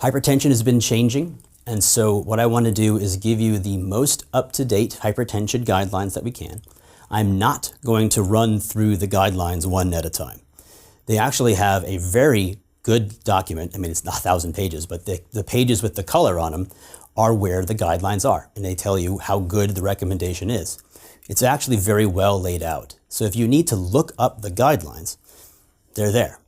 Hypertension has been changing, and so what I want to do is give you the most up-to-date hypertension guidelines that we can. I'm not going to run through the guidelines one at a time. They actually have a very good document. I mean, it's not 1,000 pages, but the pages with the color on them are where the guidelines are, and they tell you how good the recommendation is. It's actually very well laid out. So if you need to look up the guidelines, they're there.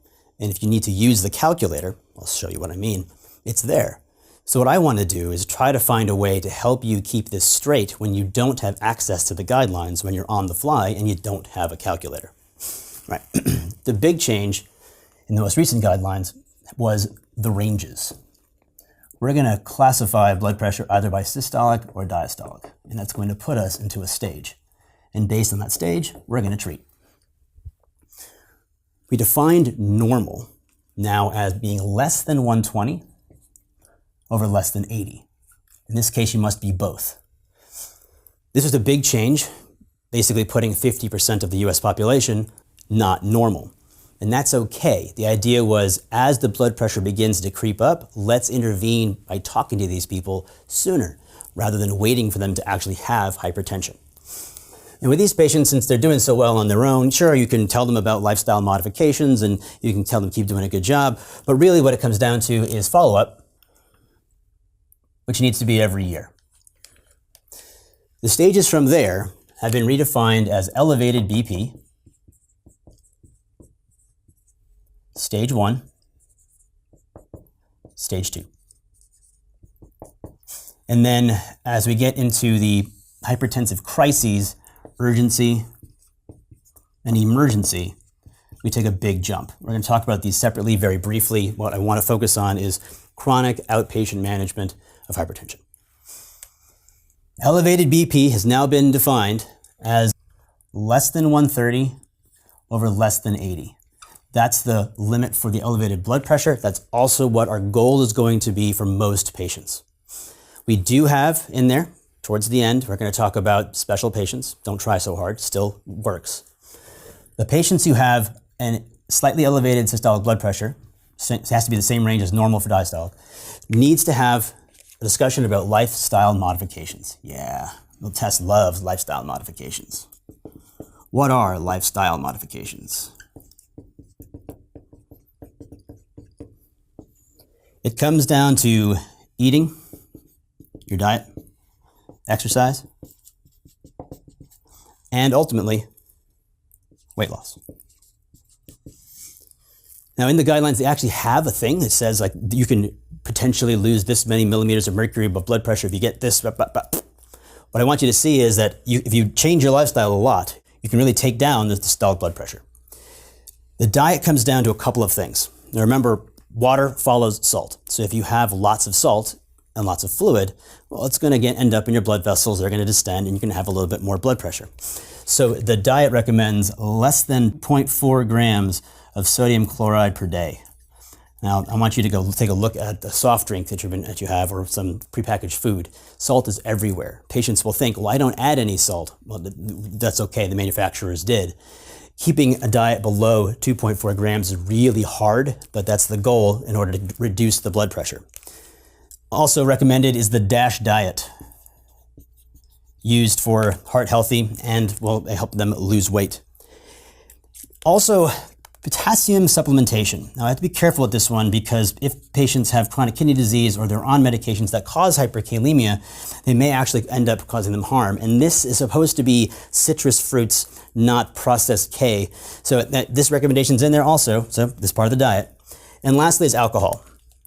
And if you need to use the calculator, I'll show you what I mean, it's there. So what I want to do is try to find a way to help you keep this straight when you don't have access to the guidelines, when you're on the fly and you don't have a calculator. Right. The big change in the most recent guidelines was the ranges. We're going to classify blood pressure either by systolic or diastolic, and that's going to put us into a stage. And based on that stage, we're going to treat. We defined normal now as being less than 120 over less than 80. In this case, you must be both. This was a big change, basically putting 50% of the US population not normal. And that's okay. The idea was as the blood pressure begins to creep up, let's intervene by talking to these people sooner rather than waiting for them to actually have hypertension. And with these patients, since they're doing so well on their own, sure, you can tell them about lifestyle modifications and you can tell them keep doing a good job, but really what it comes down to is follow-up, which needs to be every year. The stages from there have been redefined as elevated BP, stage 1, stage 2. And then as we get into the hypertensive crises, urgency and emergency, we take a big jump. We're going to talk about these separately very briefly. What I want to focus on is chronic outpatient management of hypertension. Elevated BP has now been defined as less than 130 over less than 80. That's the limit for the elevated blood pressure. That's also what our goal is going to be for most patients. We do have in there, towards the end, we're going to talk about special patients. Don't try so hard, still works. The patients who have a slightly elevated systolic blood pressure, it has to be the same range as normal for diastolic, needs to have a discussion about lifestyle modifications. Yeah, the test loves lifestyle modifications. What are lifestyle modifications? It comes down to eating, your diet, exercise, and ultimately, weight loss. Now in the guidelines, they actually have a thing that says like you can potentially lose this many millimeters of mercury above blood pressure if you get this. What I want you to see is that if you change your lifestyle a lot, you can really take down the systolic blood pressure. The diet comes down to a couple of things. Now remember, water follows salt. So if you have lots of salt and lots of fluid, well, it's going to end up in your blood vessels. They're going to distend and you can have a little bit more blood pressure. So the diet recommends less than 0.4 grams of sodium chloride per day. Now, I want you to go take a look at the soft drink that you have or some prepackaged food. Salt is everywhere. Patients will think, well, I don't add any salt. Well, that's okay. The manufacturers did. Keeping a diet below 2.4 grams is really hard, but that's the goal in order to reduce the blood pressure. Also recommended is the DASH diet, used for heart healthy and will help them lose weight. Also, potassium supplementation. Now I have to be careful with this one because if patients have chronic kidney disease or they're on medications that cause hyperkalemia, they may actually end up causing them harm. And this is supposed to be citrus fruits, not processed K. So this recommendation's in there also, so this is part of the diet. And lastly is alcohol.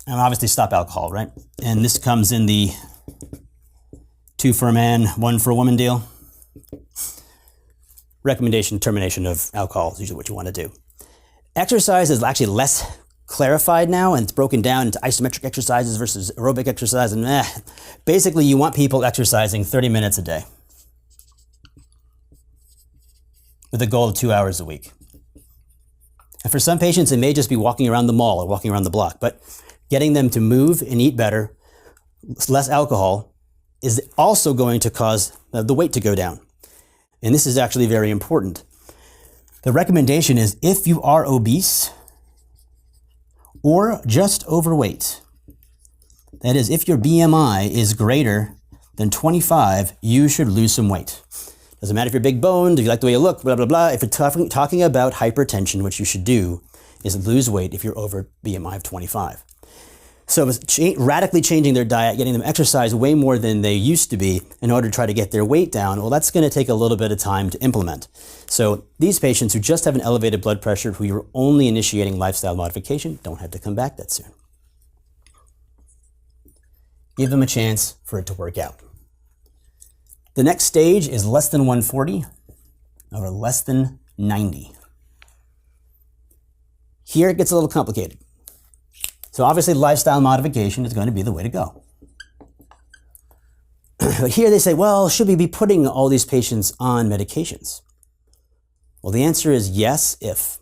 And obviously stop alcohol, right? And this comes in the 2 for a man, 1 for a woman deal. Recommendation, termination of alcohol is usually what you want to do. Exercise is actually less clarified now, and it's broken down into isometric exercises versus aerobic exercise. And basically, you want people exercising 30 minutes a day with a goal of 2 hours a week. And for some patients, it may just be walking around the mall or walking around the block, but getting them to move and eat better, less alcohol, is also going to cause the weight to go down. And this is actually very important. The recommendation is if you are obese or just overweight, That is, if your BMI is greater than 25, you should lose some weight. Doesn't matter if you're big boned, if you like the way you look, blah, blah, blah. If you're talking about hypertension, what you should do is lose weight if you're over BMI of 25. So radically changing their diet, getting them exercise way more than they used to be in order to try to get their weight down, well, that's going to take a little bit of time to implement. So these patients who just have an elevated blood pressure, who you're only initiating lifestyle modification, don't have to come back that soon. Give them a chance for it to work out. The next stage is less than 140 or less than 90. Here it gets a little complicated. So obviously lifestyle modification is going to be the way to go. But here they say, well, should we be putting all these patients on medications? Well, the answer is yes, if.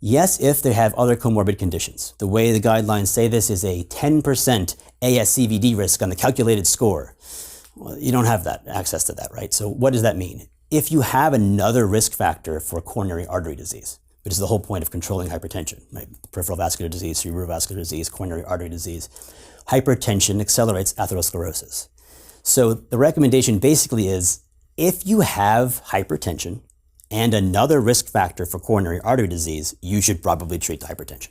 Yes, if they have other comorbid conditions. The way the guidelines say this is a 10% ASCVD risk on the calculated score. Well, you don't have that access to that, right? So what does that mean? If you have another risk factor for coronary artery disease, which is the whole point of controlling hypertension, right? Peripheral vascular disease, cerebrovascular disease, coronary artery disease. Hypertension accelerates atherosclerosis. So the recommendation basically is, if you have hypertension and another risk factor for coronary artery disease, you should probably treat the hypertension.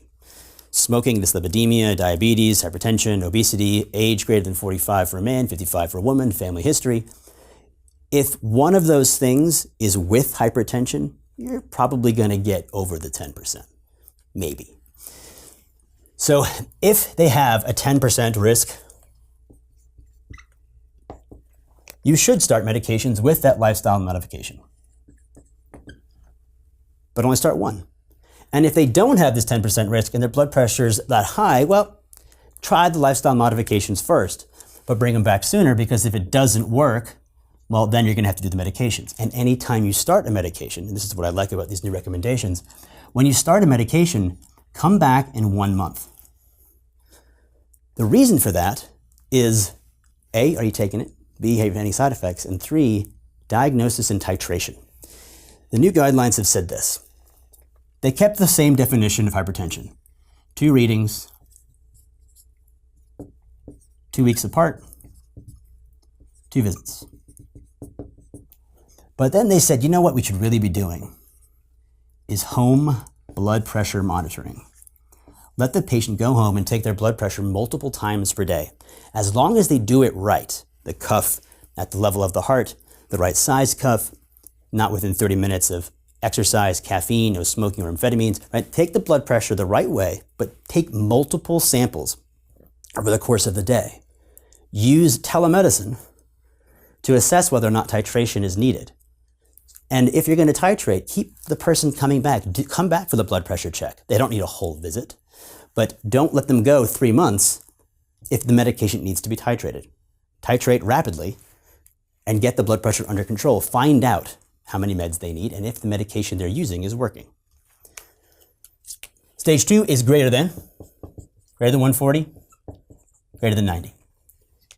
Smoking, dyslipidemia, diabetes, hypertension, obesity, age greater than 45 for a man, 55 for a woman, family history. If one of those things is with hypertension, you're probably going to get over the 10%, maybe. So if they have a 10% risk, you should start medications with that lifestyle modification. But only start one. And if they don't have this 10% risk and their blood pressure is that high, well, try the lifestyle modifications first, but bring them back sooner, because if it doesn't work, well, then you're going to have to do the medications. And anytime you start a medication, and this is what I like about these new recommendations, when you start a medication, come back in 1 month. The reason for that is, A, are you taking it? B, have you had any side effects? And 3, diagnosis and titration. The new guidelines have said this. They kept the same definition of hypertension. 2 readings, 2 weeks apart, 2 visits. But then they said, you know what we should really be doing is home blood pressure monitoring. Let the patient go home and take their blood pressure multiple times per day. As long as they do it right, the cuff at the level of the heart, the right size cuff, not within 30 minutes of exercise, caffeine, no smoking or amphetamines, right? Take the blood pressure the right way, but take multiple samples over the course of the day. Use telemedicine to assess whether or not titration is needed. And if you're going to titrate, keep the person coming back. Come back for the blood pressure check. They don't need a whole visit, but don't let them go 3 months if the medication needs to be titrated. Titrate rapidly and get the blood pressure under control. Find out how many meds they need and if the medication they're using is working. Stage 2 is greater than 140, greater than 90.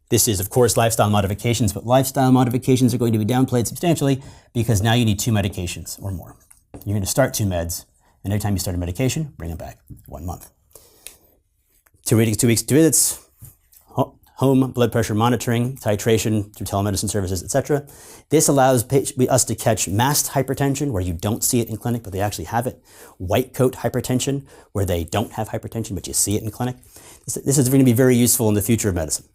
This is, of course, lifestyle modifications, but lifestyle modifications are going to be downplayed substantially because now you need 2 medications or more. You're going to start 2 meds, and every time you start a medication, bring them back 1 month. 2 readings, 2 weeks, 2 visits, home blood pressure monitoring, titration through telemedicine services, etc. This allows us to catch masked hypertension, where you don't see it in clinic, but they actually have it. White coat hypertension, where they don't have hypertension, but you see it in clinic. This is going to be very useful in the future of medicine.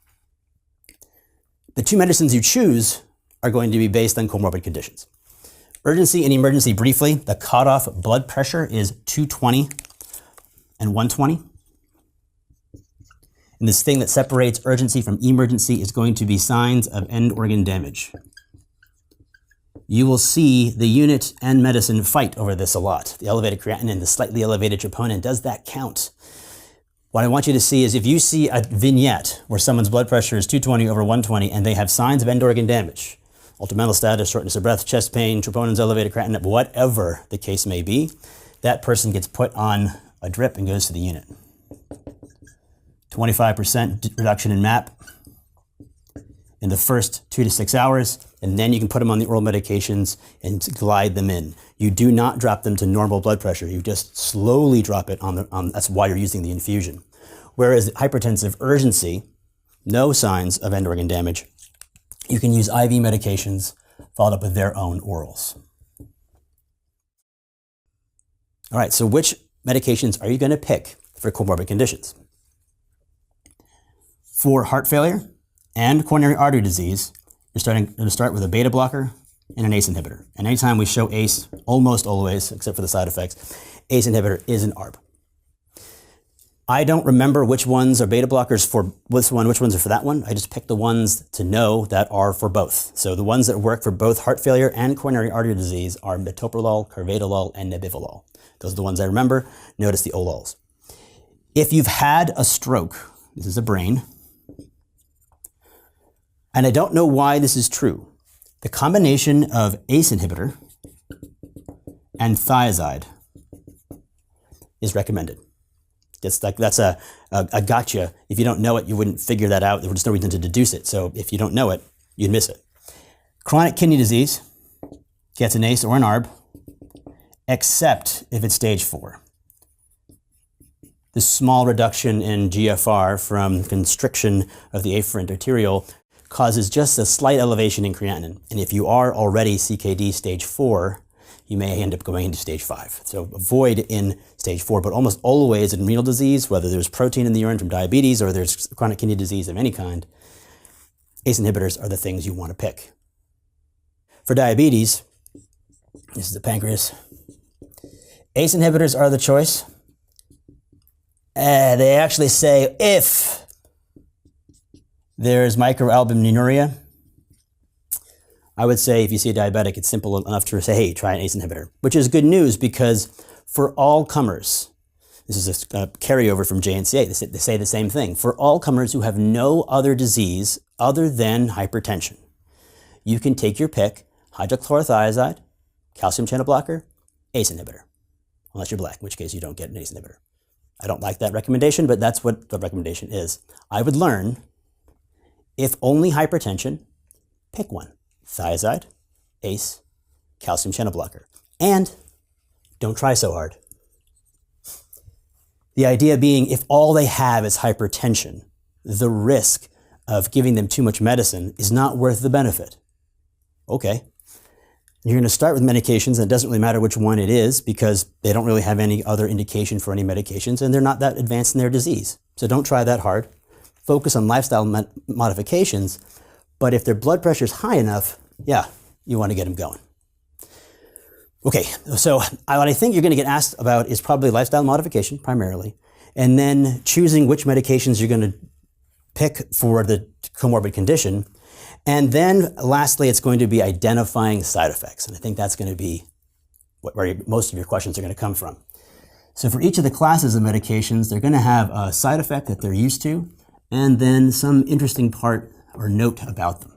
The 2 medicines you choose are going to be based on comorbid conditions. Urgency and emergency, briefly, the cutoff blood pressure is 220 and 120. And this thing that separates urgency from emergency is going to be signs of end organ damage. You will see the unit and medicine fight over this a lot. The elevated creatinine, the slightly elevated troponin, does that count? What I want you to see is, if you see a vignette where someone's blood pressure is 220 over 120 and they have signs of end organ damage, ultramental status, shortness of breath, chest pain, troponins elevated, creatinine, whatever the case may be, that person gets put on a drip and goes to the unit. 25% reduction in MAP in the first 2 to 6 hours, and then you can put them on the oral medications and glide them in. You do not drop them to normal blood pressure. You just slowly drop it on that's why you're using the infusion. Whereas hypertensive urgency, no signs of end organ damage, you can use IV medications followed up with their own orals. All right, so which medications are you going to pick for comorbid conditions? For heart failure and coronary artery disease, you're going to start with a beta blocker and an ACE inhibitor. And anytime we show ACE, almost always, except for the side effects, ACE inhibitor is an ARB. I don't remember which ones are beta blockers for this one, which ones are for that one. I just picked the ones to know that are for both. So the ones that work for both heart failure and coronary artery disease are metoprolol, carvedilol, and nebivolol. Those are the ones I remember. Notice the olols. If you've had a stroke, this is a brain, and I don't know why this is true, the combination of ACE inhibitor and thiazide is recommended. That's a gotcha. If you don't know it, you wouldn't figure that out. There's no reason to deduce it. So if you don't know it, you'd miss it. Chronic kidney disease gets an ACE or an ARB, except if it's stage 4. The small reduction in GFR from constriction of the afferent arteriole causes just a slight elevation in creatinine. And if you are already CKD stage 4, you may end up going into stage 5. So avoid in stage 4, but almost always in renal disease, whether there's protein in the urine from diabetes or there's chronic kidney disease of any kind, ACE inhibitors are the things you want to pick. For diabetes, this is the pancreas, ACE inhibitors are the choice. They actually say if there's microalbuminuria, I would say if you see a diabetic, it's simple enough to say, hey, try an ACE inhibitor, which is good news because for all comers, this is a carryover from JNCA, they say the same thing. For all comers who have no other disease other than hypertension, you can take your pick, hydrochlorothiazide, calcium channel blocker, ACE inhibitor, unless you're black, in which case you don't get an ACE inhibitor. I don't like that recommendation, but that's what the recommendation is. I would learn, if only hypertension, pick one. Thiazide, ACE, calcium channel blocker. And don't try so hard. The idea being, if all they have is hypertension, the risk of giving them too much medicine is not worth the benefit. Okay. You're going to start with medications, and it doesn't really matter which one it is because they don't really have any other indication for any medications, and they're not that advanced in their disease. So don't try that hard. Focus on lifestyle modifications. But if their blood pressure is high enough, yeah, you want to get them going. Okay, so what I think you're going to get asked about is probably lifestyle modification primarily, and then choosing which medications you're going to pick for the comorbid condition. And then lastly, it's going to be identifying side effects. And I think that's going to be where most of your questions are going to come from. So for each of the classes of medications, they're going to have a side effect that they're used to, and then some interesting part or note about them.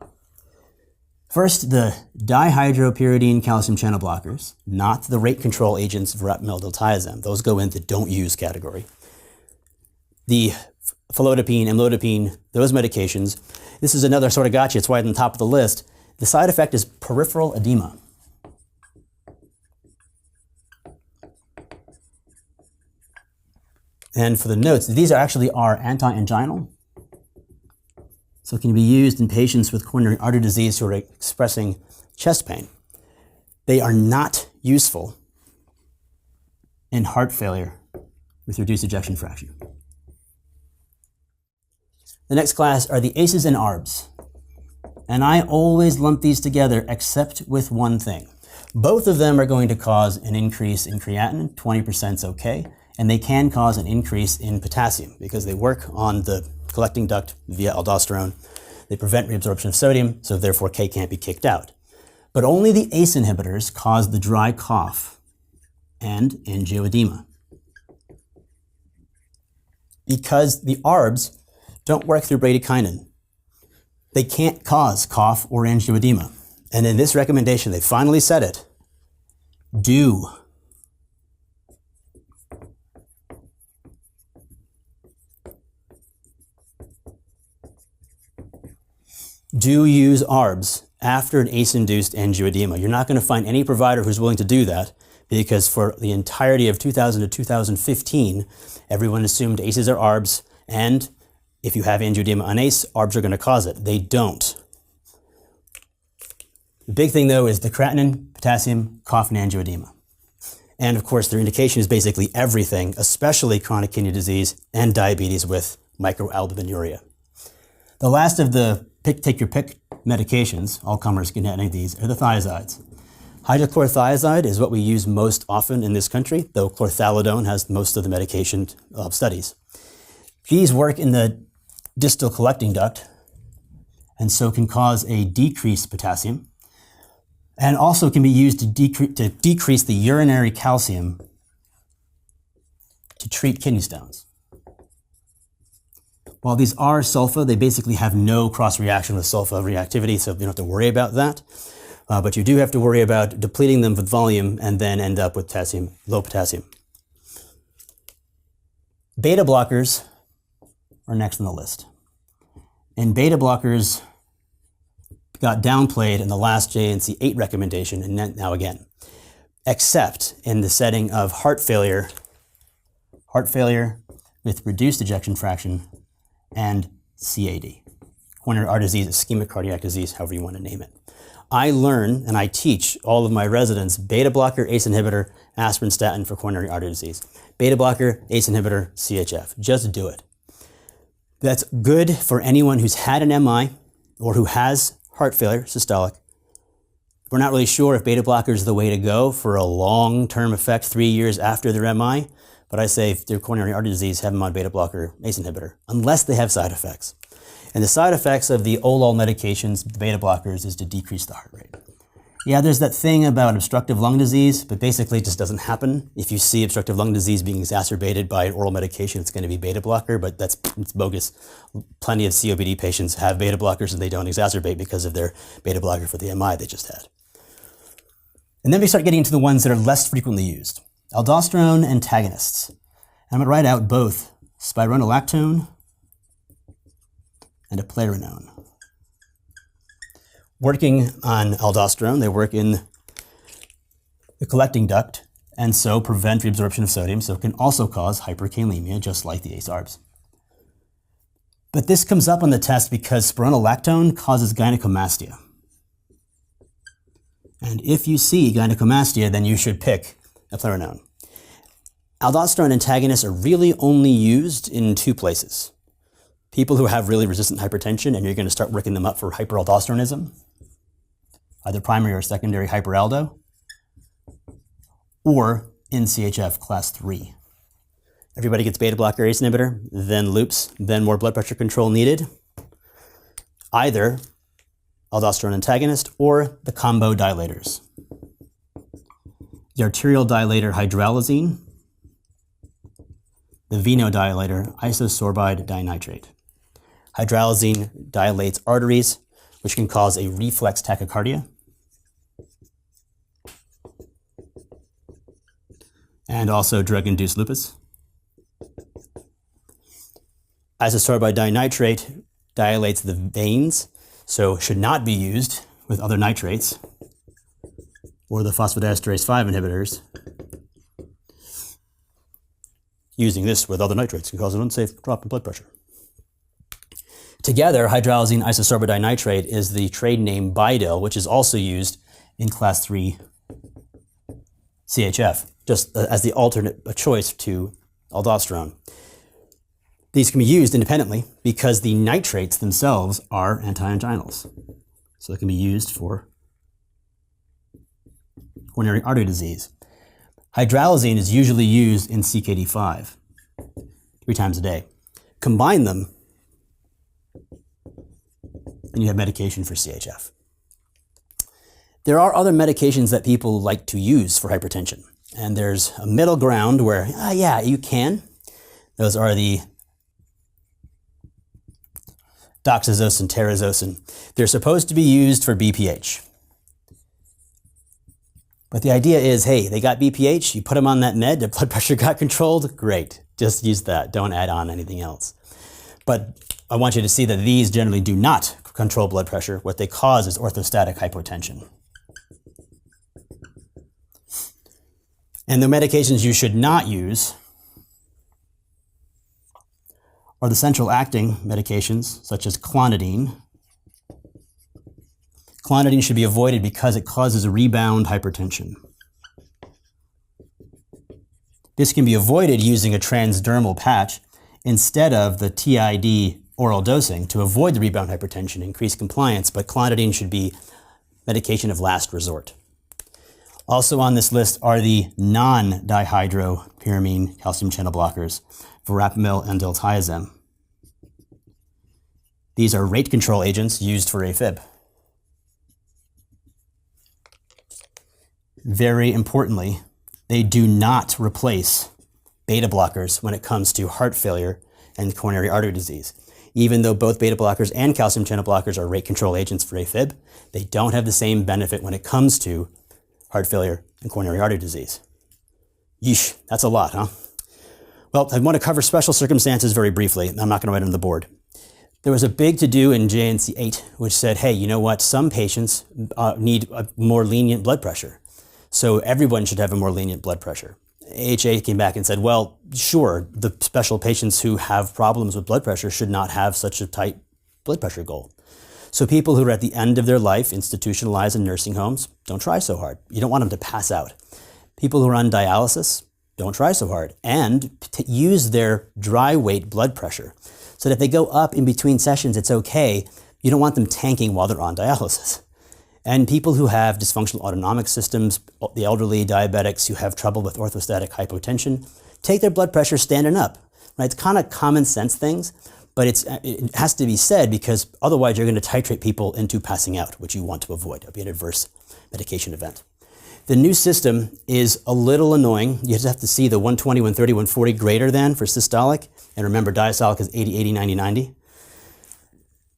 First, the dihydropyridine calcium channel blockers, not the rate control agents verapamil, diltiazem. Those go in the don't use category. The felodipine, amlodipine, those medications. This is another sort of gotcha. It's right on the top of the list. The side effect is peripheral edema. And for the notes, these actually are anti-anginal. So it can be used in patients with coronary artery disease who are expressing chest pain. They are not useful in heart failure with reduced ejection fraction. The next class are the ACEs and ARBs. And I always lump these together except with one thing. Both of them are going to cause an increase in creatinine, 20% is okay, and they can cause an increase in potassium because they work on the collecting duct via aldosterone. They prevent reabsorption of sodium, so therefore K can't be kicked out. But only the ACE inhibitors cause the dry cough and angioedema. Because the ARBs don't work through bradykinin, they can't cause cough or angioedema. And in this recommendation, they finally said it. Do use ARBs after an ACE-induced angioedema. You're not going to find any provider who's willing to do that because for the entirety of 2000 to 2015, everyone assumed ACEs are ARBs and If you have angioedema on ACE, ARBs are going to cause it. They don't. The big thing, though, is the creatinine, potassium, cough, and angioedema. And, of course, their indication is basically everything, especially chronic kidney disease and diabetes with microalbuminuria. The last of the take-your-pick medications, all comers can get any of these, are the thiazides. Hydrochlorothiazide is what we use most often in this country, though chlorthalidone has most of the medication studies. These work in the distal collecting duct, and so can cause a decreased potassium, and also can be used to decrease the urinary calcium to treat kidney stones. While these are sulfa, they basically have no cross-reaction with sulfa reactivity, so you don't have to worry about that. But you do have to worry about depleting them with volume and then end up with potassium, low potassium. Beta blockers are next on the list. And beta blockers got downplayed in the last JNC 8 recommendation and now again, except in the setting of heart failure with reduced ejection fraction, and CAD, coronary artery disease, ischemic cardiac disease, however you want to name it. I learn and I teach all of my residents beta blocker, ACE inhibitor, aspirin, statin for coronary artery disease. Beta blocker, ACE inhibitor, CHF. Just do it. That's good for anyone who's had an MI or who has heart failure, systolic. We're not really sure if beta blockers is the way to go for a long-term effect 3 years after their MI, but I say if they're coronary artery disease, have them on beta blocker, ACE inhibitor, unless they have side effects. And the side effects of the OLOL medications, the beta blockers, is to decrease the heart rate. Yeah, there's that thing about obstructive lung disease, but basically it just doesn't happen. If you see obstructive lung disease being exacerbated by an oral medication, it's going to be beta blocker, but it's bogus. Plenty of COPD patients have beta blockers and they don't exacerbate because of their beta blocker for the MI they just had. And then we start getting into the ones that are less frequently used. Aldosterone antagonists. And I'm going to write out both spironolactone and eplerenone. Working on aldosterone, they work in the collecting duct and so prevent reabsorption of sodium, so it can also cause hyperkalemia, just like the ACE-ARBs. But this comes up on the test because spironolactone causes gynecomastia. And if you see gynecomastia, then you should pick eplerenone. Aldosterone antagonists are really only used in 2 places. People who have really resistant hypertension and you're going to start working them up for hyperaldosteronism, either primary or secondary hyperaldo, or in CHF class 3. Everybody gets beta blocker ACE inhibitor, then loops, then more blood pressure control needed. Either aldosterone antagonist or the combo dilators. The arterial dilator hydralazine, the venodilator isosorbide dinitrate. Hydralazine dilates arteries, which can cause a reflex tachycardia, and also drug-induced lupus. Isosorbide dinitrate dilates the veins, so should not be used with other nitrates or the phosphodiesterase 5 inhibitors. Using this with other nitrates can cause an unsafe drop in blood pressure. Together, hydralazine isosorbide dinitrate is the trade name Bidil, which is also used in class 3 CHF, just as the alternate choice to aldosterone. These can be used independently because the nitrates themselves are anti-anginals. So they can be used for coronary artery disease. Hydralazine is usually used in CKD5 3 times a day. Combine them, and you have medication for CHF. There are other medications that people like to use for hypertension. And there's a middle ground where, yeah, you can. Those are the doxazosin, terazosin. They're supposed to be used for BPH. But the idea is, hey, they got BPH, you put them on that med, their blood pressure got controlled, great. Just use that, don't add on anything else. But I want you to see that these generally do not control blood pressure. What they cause is orthostatic hypotension. And the medications you should not use are the central acting medications, such as clonidine. Clonidine should be avoided because it causes rebound hypertension. This can be avoided using a transdermal patch instead of the TID oral dosing to avoid the rebound hypertension, increase compliance, but clonidine should be medication of last resort. Also on this list are the non-dihydropyramine calcium channel blockers, verapamil and diltiazem. These are rate control agents used for AFib. Very importantly, they do not replace beta blockers when it comes to heart failure and coronary artery disease. Even though both beta blockers and calcium channel blockers are rate control agents for AFib, they don't have the same benefit when it comes to heart failure and coronary artery disease. Yeesh, that's a lot, huh? Well, I want to cover special circumstances very briefly. I'm not going to write on the board. There was a big to-do in JNC 8, which said, hey, you know what? Some patients need a more lenient blood pressure. So everyone should have a more lenient blood pressure. AHA came back and said, well, sure, the special patients who have problems with blood pressure should not have such a tight blood pressure goal. So people who are at the end of their life, institutionalized in nursing homes, don't try so hard. You don't want them to pass out. People who are on dialysis, don't try so hard. And use their dry weight blood pressure so that if they go up in between sessions, it's okay. You don't want them tanking while they're on dialysis. And people who have dysfunctional autonomic systems, the elderly, diabetics who have trouble with orthostatic hypotension, take their blood pressure standing up. Right? It's kind of common sense things, but it has to be said because otherwise you're going to titrate people into passing out, which you want to avoid. It'll be an adverse medication event. The new system is a little annoying. You just have to see the 120, 130, 140 greater than for systolic. And remember, diastolic is 80, 80, 90, 90.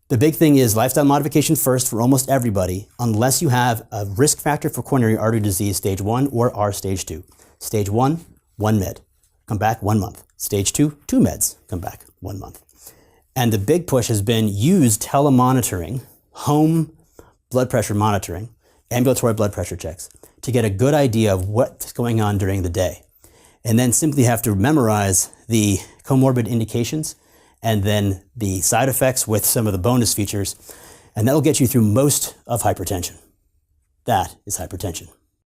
The big thing is lifestyle modification first for almost everybody, unless you have a risk factor for coronary artery disease stage 1 or R stage 2. Stage 1, 1 med, come back 1 month. Stage 2, 2 meds, come back 1 month. And the big push has been use telemonitoring, home blood pressure monitoring, ambulatory blood pressure checks to get a good idea of what's going on during the day. And then simply have to memorize the comorbid indications and then the side effects with some of the bonus features, and that'll get you through most of hypertension. That is hypertension.